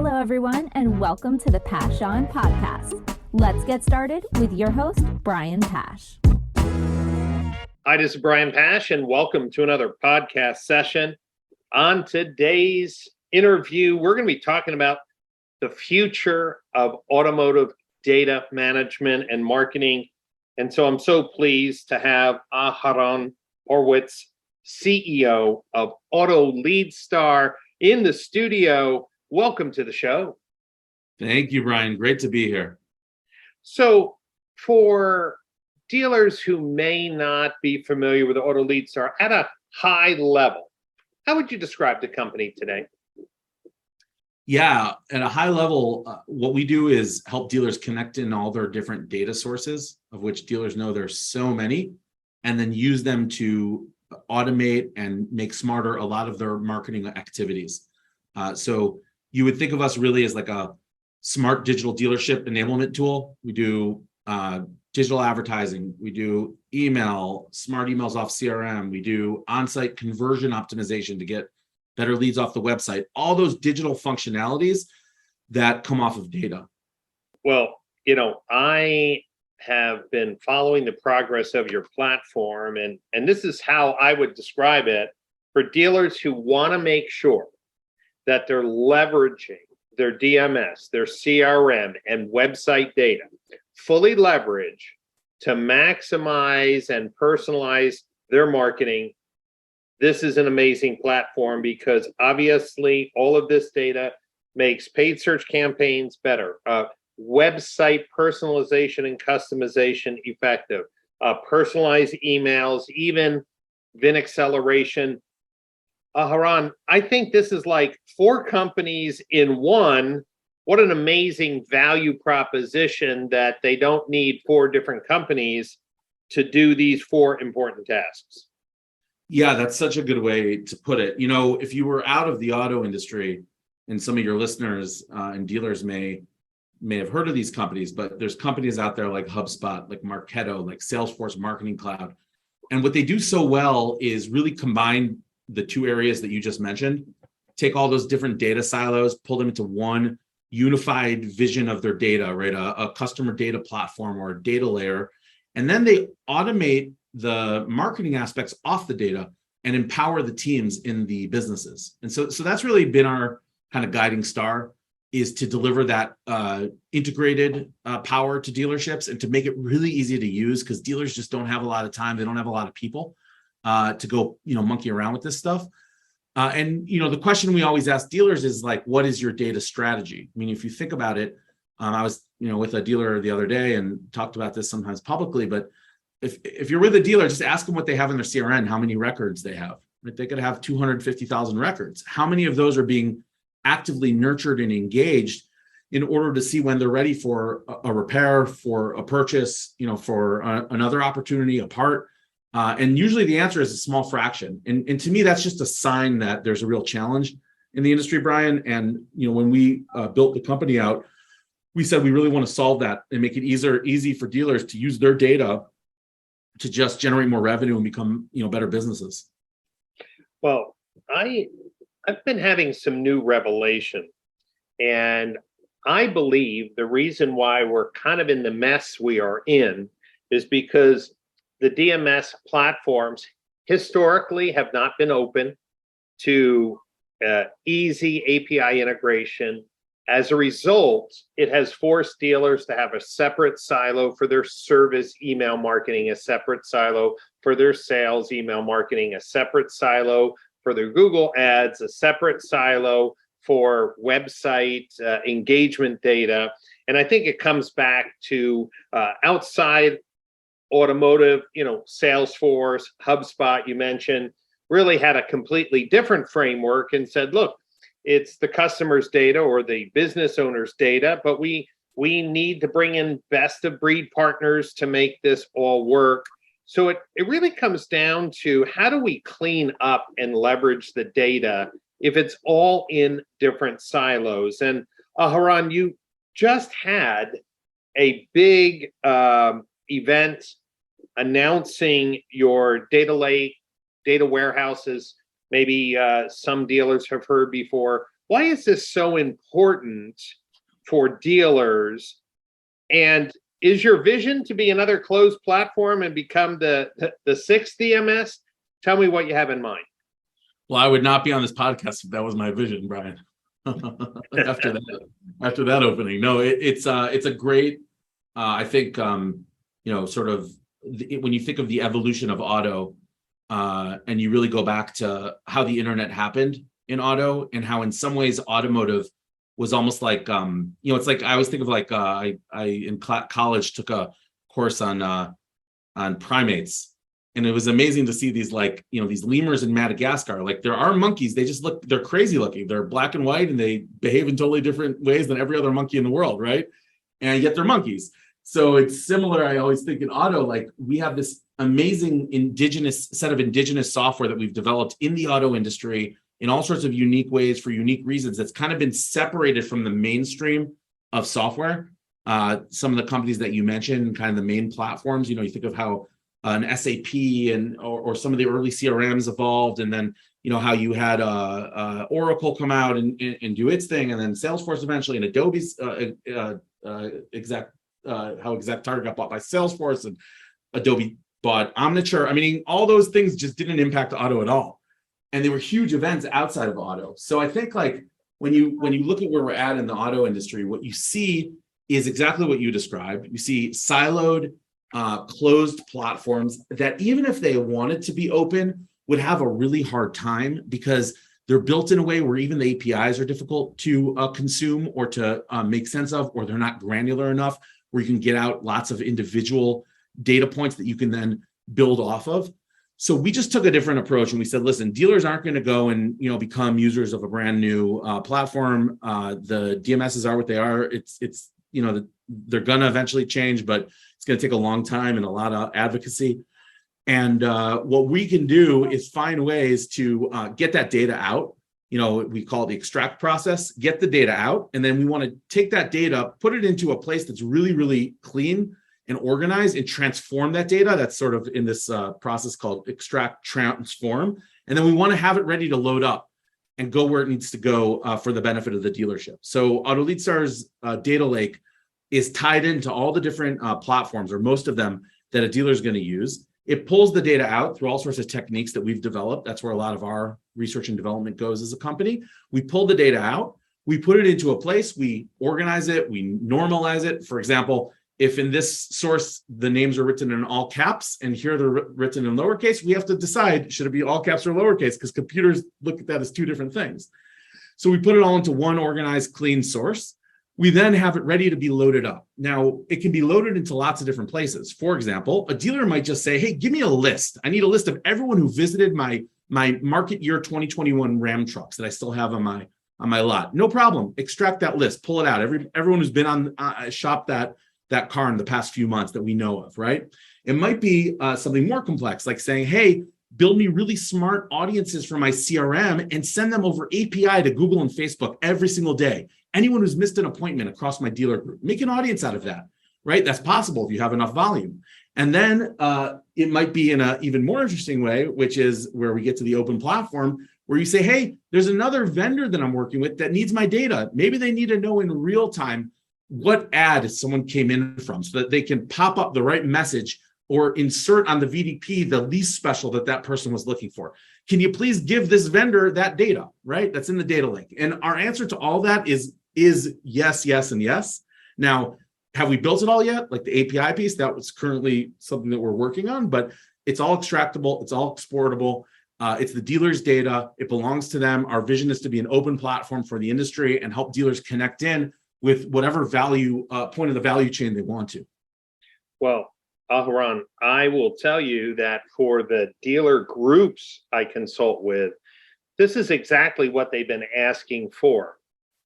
Hello, everyone, and welcome to the Pash On podcast. Let's get started with your host, Brian Pash. Hi, this is Brian Pash, and welcome to another podcast session. On today's interview, we're going to be talking about the future of automotive data management and marketing. And so I'm so pleased to have Aharon Horwitz, CEO of AutoLeadStar, in the studio. Welcome to the show. Thank you, Brian. Great to be here. So for dealers who may not be familiar with AutoLeadStar at a high level, how would you describe the company today? Yeah, at a high level, what we do is help dealers connect in all their different data sources, of which dealers know there's so many, and then use them to automate and make smarter a lot of their marketing activities. So you would think of us really as like a smart digital dealership enablement tool. We do digital advertising, we do email, smart emails off CRM, we do on-site conversion optimization to get better leads off the website, all those digital functionalities that come off of data. Well, I have been following the progress of your platform, and this is how I would describe it for dealers who want to make sure that they're leveraging their DMS, their CRM, and website data, fully leverage to maximize and personalize their marketing. This is an amazing platform because obviously all of this data makes paid search campaigns better, website personalization and customization effective, personalized emails, even VIN acceleration. Aharon, I think this is like 4 companies in one. What an amazing value proposition that they don't need 4 different companies to do these 4 important tasks. Yeah, that's such a good way to put it. If you were out of the auto industry, and some of your listeners and dealers may have heard of these companies, but there's companies out there like HubSpot, like Marketo, like Salesforce Marketing Cloud. And what they do so well is really combine the 2 areas that you just mentioned, take all those different data silos, pull them into one unified vision of their data, right? A customer data platform or a data layer. And then they automate the marketing aspects off the data and empower the teams in the businesses. And so that's really been our kind of guiding star, is to deliver that integrated power to dealerships and to make it really easy to use, because dealers just don't have a lot of time. They don't have a lot of people to go, monkey around with this stuff. And the question we always ask dealers is like, what is your data strategy? I mean, if you think about it, I was, with a dealer the other day and talked about this sometimes publicly, but if you're with a dealer, just ask them what they have in their CRM, how many records they have. Right? They could have 250,000 records. How many of those are being actively nurtured and engaged in order to see when they're ready for a repair, for a purchase, for another opportunity, a part? And usually the answer is a small fraction. And to me, that's just a sign that there's a real challenge in the industry, Brian. And, when we built the company out, we said we really want to solve that and make it easy for dealers to use their data to just generate more revenue and become, better businesses. Well, I've been having some new revelation, and I believe the reason why we're kind of in the mess we are in is because the DMS platforms historically have not been open to easy API integration. As a result, it has forced dealers to have a separate silo for their service email marketing, a separate silo for their sales email marketing, a separate silo for their Google ads, a separate silo for website engagement data. And I think it comes back to outside automotive, Salesforce, HubSpot, you mentioned, really had a completely different framework and said, look, it's the customer's data or the business owner's data, but we need to bring in best of breed partners to make this all work. So it really comes down to, how do we clean up and leverage the data if it's all in different silos? And Aharon, you just had a big event announcing your data lake, data warehouses. Maybe some dealers have heard before why is this so important for dealers? And is your vision to be another closed platform and become the sixth DMS? Tell me what you have in mind. Well, I would not be on this podcast if that was my vision, Brian. after that opening, no, it's a great. I think sort of when you think of the evolution of auto, and you really go back to how the internet happened in auto, and how in some ways automotive was almost like it's like I always think of like I in college took a course on primates. And it was amazing to see these these lemurs in Madagascar. Like there are monkeys, they're crazy looking. They're black and white and they behave in totally different ways than every other monkey in the world, right? And yet they're monkeys. So it's similar, I always think in auto, like we have this amazing set of indigenous software that we've developed in the auto industry in all sorts of unique ways for unique reasons that's kind of been separated from the mainstream of software. Some of the companies that you mentioned, kind of the main platforms, you think of how an SAP or some of the early CRMs evolved, and then how you had Oracle come out and do its thing, and then Salesforce eventually, and Adobe's how ExactTarget got bought by Salesforce, and Adobe bought Omniture. I mean, all those things just didn't impact auto at all, and they were huge events outside of auto. So I think like when you look at where we're at in the auto industry, what you see is exactly what you described. You see siloed, closed platforms that even if they wanted to be open would have a really hard time because they're built in a way where even the APIs are difficult to consume or to make sense of, or they're not granular enough where you can get out lots of individual data points that you can then build off of. So we just took a different approach and we said, listen, dealers aren't going to go and become users of a brand new platform. The DMSs are what they are. It's they're going to eventually change, but it's going to take a long time and a lot of advocacy. And what we can do is find ways to get that data out. We call it the extract process, get the data out. And then we want to take that data, put it into a place that's really, really clean and organized and transform that data. That's sort of in this process called extract, transform. And then we want to have it ready to load up and go where it needs to go for the benefit of the dealership. So AutoLeadStar's data lake is tied into all the different platforms, or most of them, that a dealer is going to use. It pulls the data out through all sorts of techniques that we've developed. That's where a lot of our research and development goes as a company. We pull the data out, we put it into a place, we organize it, we normalize it. For example, if in this source, the names are written in all caps and here they're written in lowercase, we have to decide, should it be all caps or lowercase? Because computers look at that as two different things. So we put it all into one organized, clean source. We then have it ready to be loaded up. Now, it can be loaded into lots of different places. For example, a dealer might just say, hey, give me a list. I need a list of everyone who visited my market year 2021 Ram trucks that I still have on my lot. No problem. Extract that list, pull it out. Everyone who's been on shopped that car in the past few months that we know of, right? It might be something more complex, like saying, hey, build me really smart audiences for my CRM and send them over API to Google and Facebook every single day. Anyone who's missed an appointment across my dealer group, make an audience out of that, right? That's possible if you have enough volume. And then it might be in an even more interesting way, which is where we get to the open platform, where you say, hey, there's another vendor that I'm working with that needs my data. Maybe they need to know in real time what ad someone came in from so that they can pop up the right message or insert on the VDP the least special that person was looking for. Can you please give this vendor that data, right? That's in the data lake. And our answer to all that is yes, yes, and yes. Now, have we built it all yet? Like the API piece, that was currently something that we're working on, but it's all extractable, it's all exportable. It's the dealer's data, it belongs to them. Our vision is to be an open platform for the industry and help dealers connect in with whatever value point of the value chain they want to. Well, Aharon, I will tell you that for the dealer groups I consult with, this is exactly what they've been asking for.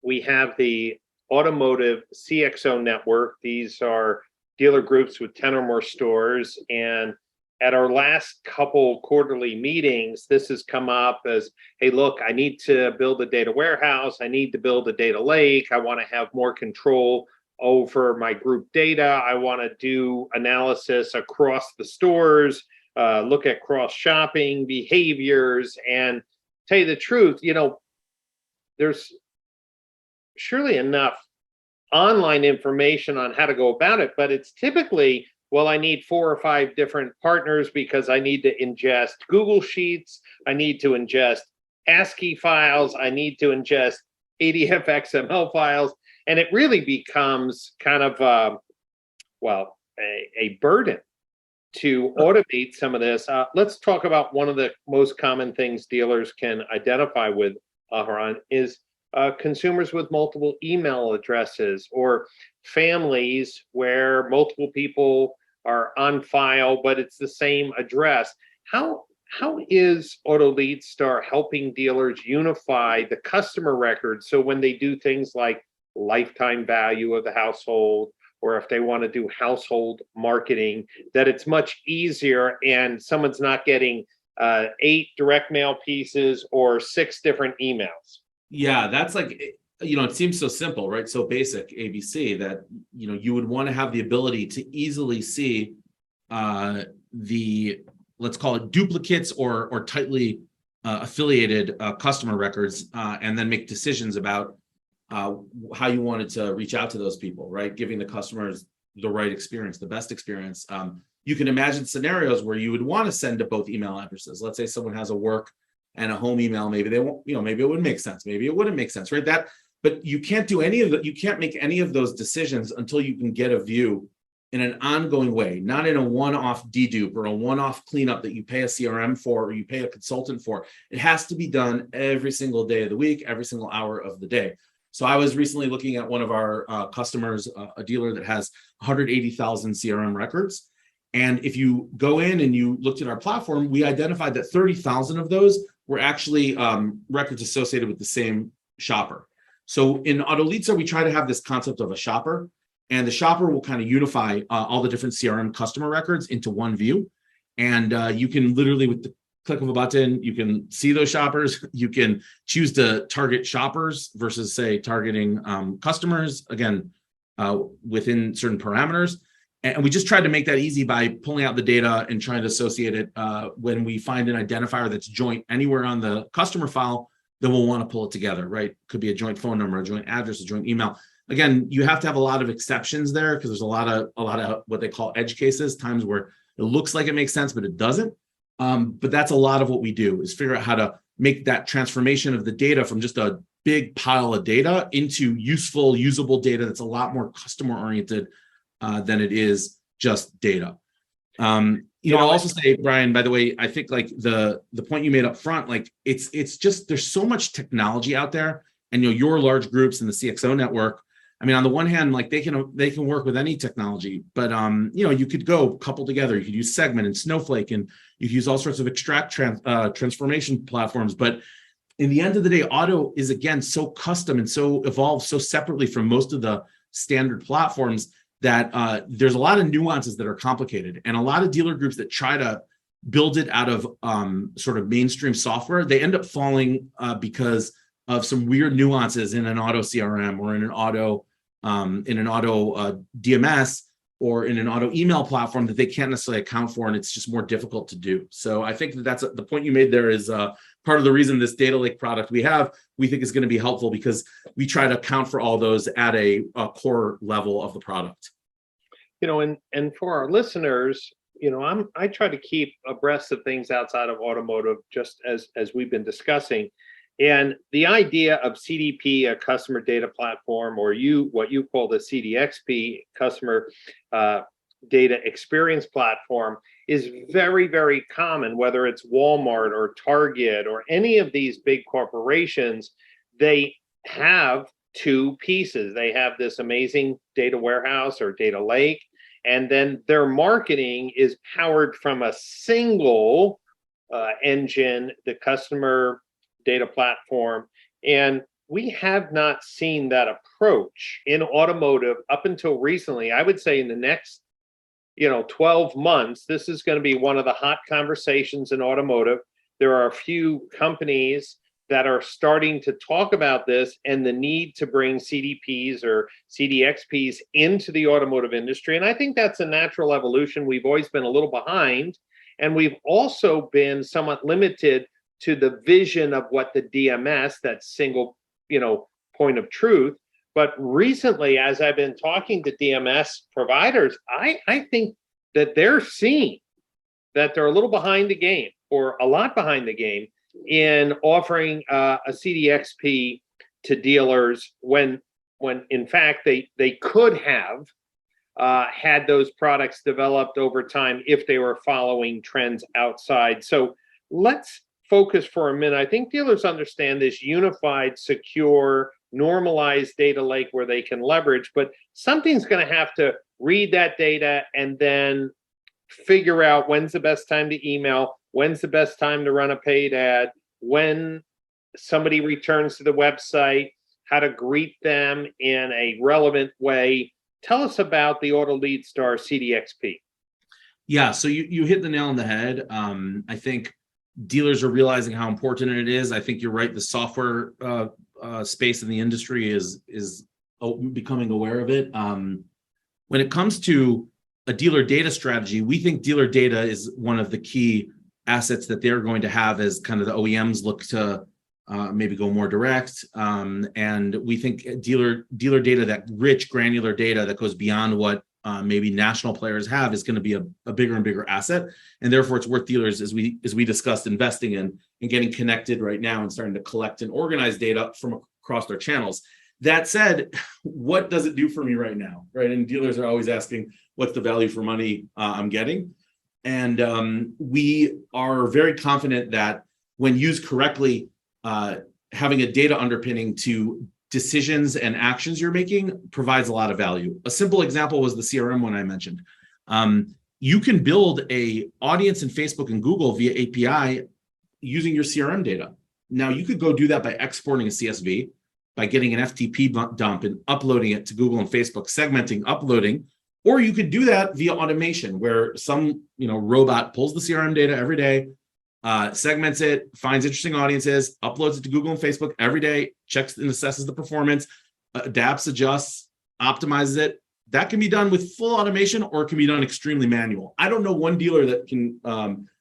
We have the automotive CXO network. These are dealer groups with 10 or more stores. And at our last couple quarterly meetings, this has come up as, hey, look, I need to build a data warehouse. I need to build a data lake. I want to have more control over my group data. I want to do analysis across the stores, look at cross shopping behaviors, and tell you the truth, there's surely enough online information on how to go about it, but it's typically, well, I need 4 or 5 different partners because I need to ingest Google Sheets, I need to ingest ASCII files, I need to ingest ADF XML files, and it really becomes kind of, a burden to automate some of this. Let's talk about one of the most common things dealers can identify with, Aharon, is consumers with multiple email addresses, or families where multiple people are on file, but it's the same address. How is AutoLeadStar helping dealers unify the customer records so when they do things like lifetime value of the household, or if they want to do household marketing, that it's much easier and someone's not getting 8 direct mail pieces or 6 different emails? Yeah, that's like, it seems so simple, right? So basic ABC that, you would want to have the ability to easily see the, let's call it duplicates or tightly affiliated customer records, and then make decisions about how you wanted to reach out to those people, right? Giving the customers the right experience, the best experience. You can imagine scenarios where you would want to send to both email addresses. Let's say someone has a work and a home email. Maybe they won't, maybe it would make sense. Maybe it wouldn't make sense, right? But you can't do any of that. You can't make any of those decisions until you can get a view in an ongoing way, not in a one-off dedupe or a one-off cleanup that you pay a CRM for or you pay a consultant for. It has to be done every single day of the week, every single hour of the day. So I was recently looking at one of our customers, a dealer that has 180,000 CRM records. And if you go in and you looked at our platform, we identified that 30,000 of those were actually records associated with the same shopper. So in AutoLeadStar, we try to have this concept of a shopper, and the shopper will kind of unify all the different CRM customer records into one view. And you can literally, with the click of a button, you can see those shoppers. You can choose to target shoppers versus, say, targeting customers, again, within certain parameters. And we just tried to make that easy by pulling out the data and trying to associate it. When we find an identifier that's joint anywhere on the customer file, then we'll want to pull it together, right? Could be a joint phone number, a joint address, a joint email. Again, you have to have a lot of exceptions there because there's a lot of what they call edge cases, times where it looks like it makes sense, but it doesn't. But that's a lot of what we do, is figure out how to make that transformation of the data from just a big pile of data into useful, usable data that's a lot more customer oriented than it is just data. I'll also say, Brian, by the way, I think like the point you made up front, like it's just, there's so much technology out there, and your large groups in the CXO network. I mean, on the one hand, like they can work with any technology, but you could go couple together. You could use Segment and Snowflake, and you could use all sorts of extract transformation platforms. But in the end of the day, auto is again so custom and so evolved so separately from most of the standard platforms that there's a lot of nuances that are complicated, and a lot of dealer groups that try to build it out of sort of mainstream software, they end up falling because of some weird nuances in an auto CRM or in an auto DMS or in an auto email platform that they can't necessarily account for, and it's just more difficult to do. So I think that's the point you made there is part of the reason this data lake product we think is going to be helpful, because we try to account for all those at a core level of the product. And for our listeners, I try to keep abreast of things outside of automotive, just as we've been discussing. And the idea of CDP, a customer data platform, or what you call the CDXP, customer data experience platform, is very, very common, whether it's Walmart or Target or any of these big corporations. They have 2 pieces. They have this amazing data warehouse or data lake, and then their marketing is powered from a single engine, the customer data platform. And we have not seen that approach in automotive up until recently. I would say in the next 12 months, this is going to be one of the hot conversations in automotive. There are a few companies that are starting to talk about this and the need to bring CDPs or CDXPs into the automotive industry. And I think that's a natural evolution. We've always been a little behind, and we've also been somewhat limited to the vision of what the DMS, that single point of truth, But recently, as I've been talking to DMS providers, I think that they're seeing that they're a little behind the game, or a lot behind the game, in offering a CDXP to dealers when in fact they could have had those products developed over time if they were following trends outside. So let's focus for a minute. I think dealers understand this unified, secure, normalized data lake where they can leverage, but something's going to have to read that data and then figure out when's the best time to email, when's the best time to run a paid ad, when somebody returns to the website, how to greet them in a relevant way. Tell us about the AutoLeadStar CDXP. Yeah, so you hit the nail on the head. I think dealers are realizing how important it is. I think you're right. The software space in the industry is becoming aware of it. When it comes to a dealer data strategy, we think dealer data is one of the key assets that they're going to have as kind of the OEMs look to maybe go more direct. And we think dealer data, that rich granular data that goes beyond what maybe national players have, is going to be a bigger and bigger asset. And therefore it's worth dealers, as we discussed, investing in and getting connected right now and starting to collect and organize data from across their channels. That said, what does it do for me right now, right? And dealers are always asking, what's the value for money I'm getting? And we are very confident that when used correctly, having a data underpinning to decisions and actions you're making provides a lot of value. A simple example was the CRM one I mentioned. You can build a audience in Facebook and Google via API using your CRM data. Now, you could go do that by exporting a CSV, by getting an FTP dump and uploading it to Google and Facebook, segmenting, uploading, or you could do that via automation, where some robot pulls the CRM data every day, segments it, finds interesting audiences, uploads it to Google and Facebook every day, checks and assesses the performance, adapts, adjusts, optimizes it. That can be done with full automation, or it can be done extremely manual. I don't know one dealer that can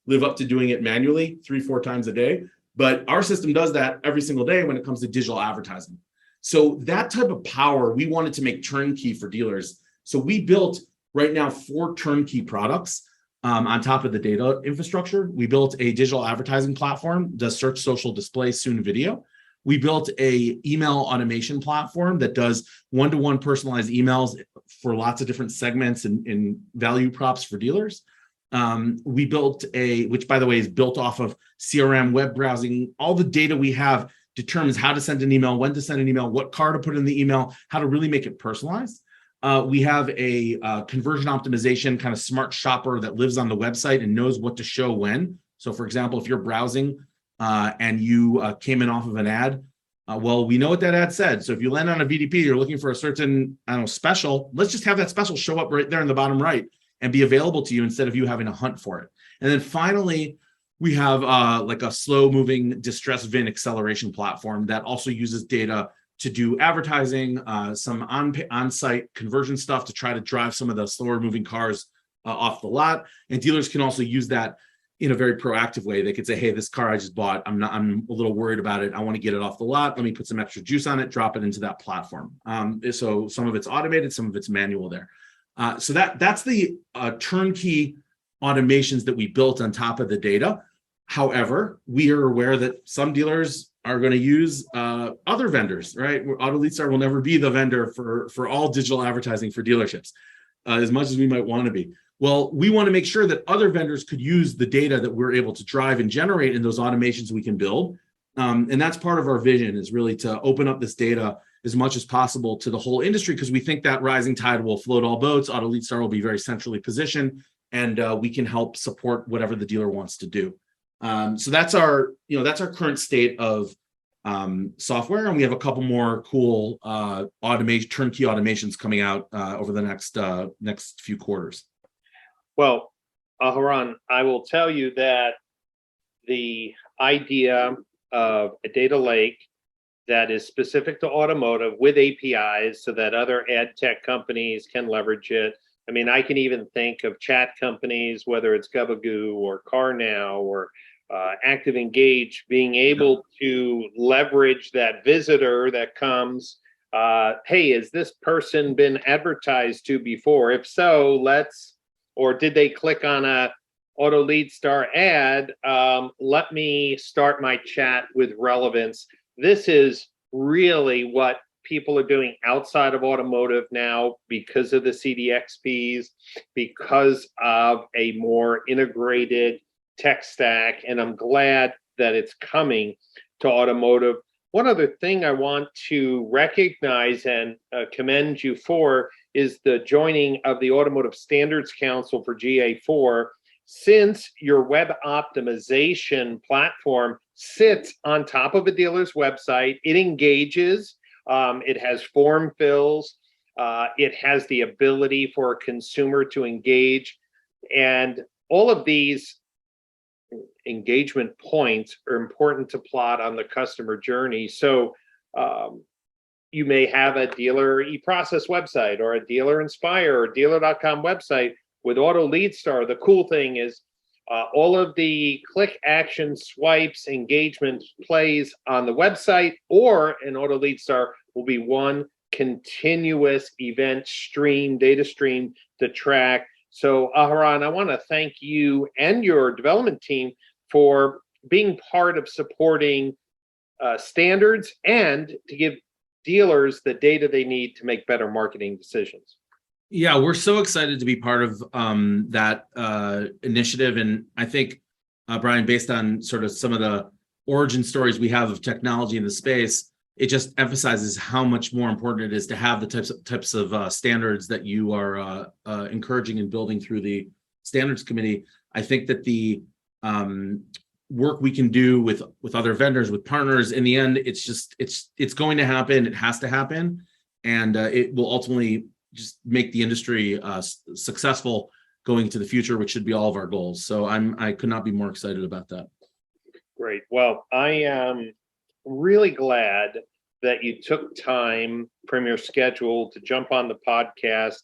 live up to doing it manually 3-4 times a day, but our system does that every single day when it comes to digital advertising. So that type of power, we wanted to make turnkey for dealers. So we built right now 4 turnkey products on top of the data infrastructure. We built a digital advertising platform, does search, social, display, soon video. We built a email automation platform that does one-to-one personalized emails for lots of different segments and value props for dealers. We built which by the way is built off of CRM, web browsing. All the data we have determines how to send an email, when to send an email, what car to put in the email, how to really make it personalized. We have a conversion optimization kind of smart shopper that lives on the website and knows what to show when. So for example, if you're browsing and you came in off of an ad, well, we know what that ad said. So if you land on a VDP, you're looking for a certain, special, let's just have that special show up right there in the bottom right and be available to you instead of you having to hunt for it. And then finally, we have like a slow moving distress VIN acceleration platform that also uses data to do advertising, some on-site conversion stuff to try to drive some of the slower moving cars off the lot. And dealers can also use that in a very proactive way. They could say, hey, this car I just bought, I'm a little worried about it. I want to get it off the lot. Let me put some extra juice on it, drop it into that platform. So some of it's automated, some of it's manual there. So that's the turnkey automations that we built on top of the data. However, we are aware that some dealers are going to use other vendors, right? AutoLeadStar will never be the vendor for all digital advertising for dealerships, as much as we might want to be. Well, we want to make sure that other vendors could use the data that we're able to drive and generate in those automations we can build. And that's part of our vision, is really to open up this data as much as possible to the whole industry, because we think that rising tide will float all boats. AutoLeadStar will be very centrally positioned, and we can help support whatever the dealer wants to do. So that's our current state of software, and we have a couple more cool turnkey automations coming out over the next few quarters. Well, Aharon, I will tell you that the idea of a data lake that is specific to automotive with APIs so that other ad tech companies can leverage it. I mean, I can even think of chat companies, whether it's Gubagoo or CarNow or Active Engage, being able to leverage that visitor that comes Hey, has this person been advertised to before? If so, or did they click on a AutoLeadStar ad? Let me start my chat with relevance. This is really what people are doing outside of automotive now because of the CDXPs, because of a more integrated tech stack. And I'm glad that it's coming to automotive. One other thing I want to recognize and commend you for is the joining of the Automotive Standards Council for GA4. Since your web optimization platform sits on top of a dealer's website, it engages, it has form fills, it has the ability for a consumer to engage, and all of these engagement points are important to plot on the customer journey. So you may have a dealer eProcess website or a dealer Inspire or dealer.com website with AutoLeadStar. The cool thing is all of the click, action, swipes, engagement plays on the website or in AutoLeadStar will be one continuous event stream, data stream to track. So Aharon, I want to thank you and your development team for being part of supporting standards and to give dealers the data they need to make better marketing decisions. Yeah, we're so excited to be part of that initiative. And I think, Brian, based on sort of some of the origin stories we have of technology in the space, it just emphasizes how much more important it is to have the types of standards that you are encouraging and building through the standards committee. I think that the work we can do with other vendors, with partners, in the end, it's going to happen. It has to happen, and it will ultimately just make the industry successful going into the future, which should be all of our goals. So I could not be more excited about that. Great. Well, I am really glad that you took time from your schedule to jump on the podcast.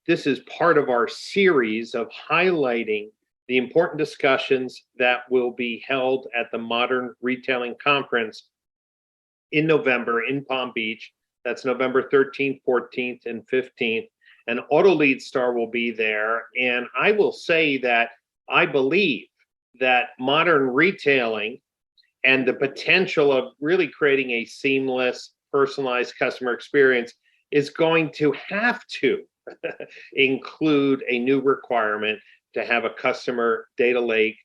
This is part of our series of highlighting the important discussions that will be held at the Modern Retailing Conference in November in Palm Beach. That's November 13th, 14th, and 15th. And AutoLeadStar will be there. And I will say that I believe that modern retailing and the potential of really creating a seamless, personalized customer experience is going to have to include a new requirement to have a customer data lake.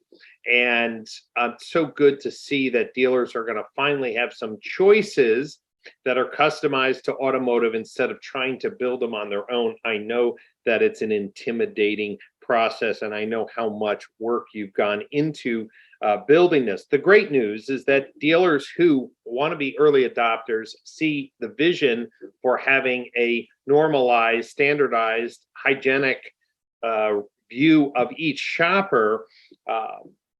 And it's so good to see that dealers are going to finally have some choices that are customized to automotive instead of trying to build them on their own. I know that it's an intimidating process, and I know how much work you've gone into building this. The great news is that dealers who want to be early adopters see the vision for having a normalized, standardized, hygienic view of each shopper.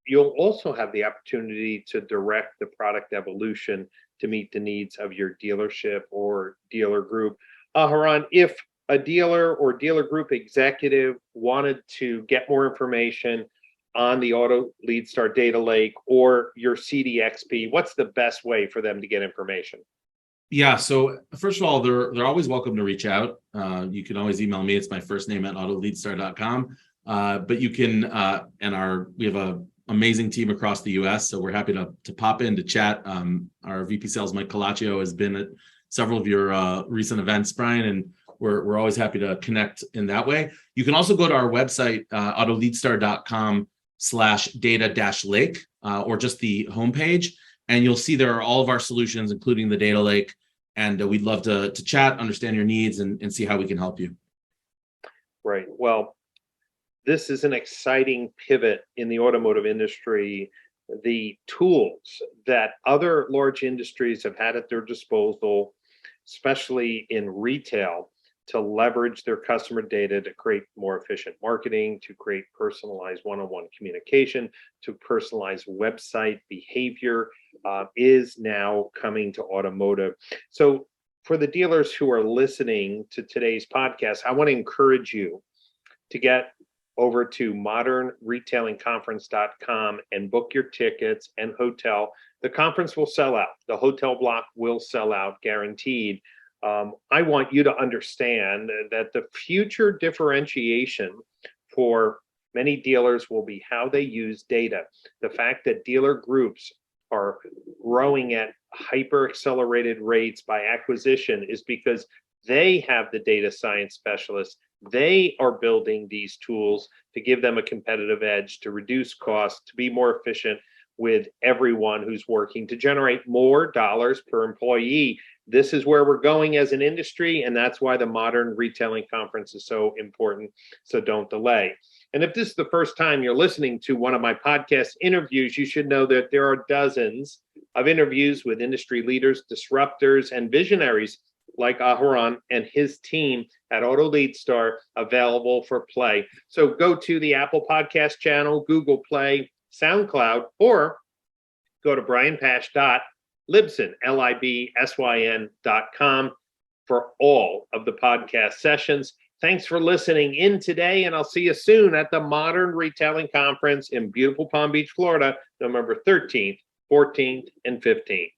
You'll also have the opportunity to direct the product evolution to meet the needs of your dealership or dealer group. Aharon, if a dealer or dealer group executive wanted to get more information on the AutoLeadStar data lake or your CDXP, what's the best way for them to get information? Yeah, so first of all, they're always welcome to reach out. You can always email me. It's my first name at AutoLeadStar.com. But you can, we have an amazing team across the US, so we're happy to pop in to chat. Our VP Sales, Mike Colaccio, has been at several of your recent events, Brian, and we're always happy to connect in that way. You can also go to our website, AutoLeadStar.com/data-lake, or just the homepage, and you'll see there are all of our solutions, including the data lake. And we'd love to chat, understand your needs, and see how we can help you. Right. Well, this is an exciting pivot in the automotive industry. The tools that other large industries have had at their disposal, especially in retail, to leverage their customer data to create more efficient marketing, to create personalized one-on-one communication, to personalize website behavior, is now coming to automotive. So for the dealers who are listening to today's podcast, I want to encourage you to get over to modernretailingconference.com and book your tickets and hotel. The conference will sell out. The hotel block will sell out, guaranteed. I want you to understand that the future differentiation for many dealers will be how they use data. The fact that dealer groups are growing at hyper accelerated rates by acquisition is because they have the data science specialists. They are building these tools to give them a competitive edge, to reduce costs, to be more efficient with everyone who's working, to generate more dollars per employee. This is where we're going as an industry, and that's why the Modern Retailing Conference is so important. So don't delay. And if this is the first time you're listening to one of my podcast interviews, you should know that there are dozens of interviews with industry leaders, disruptors, and visionaries like Aharon and his team at AutoLeadStar available for play. So go to the Apple Podcast channel, Google Play, SoundCloud, or go to brianpash.libsyn, LIBSYN.com for all of the podcast sessions. Thanks for listening in today, and I'll see you soon at the Modern Retailing Conference in beautiful Palm Beach, Florida, November 13th, 14th, and 15th.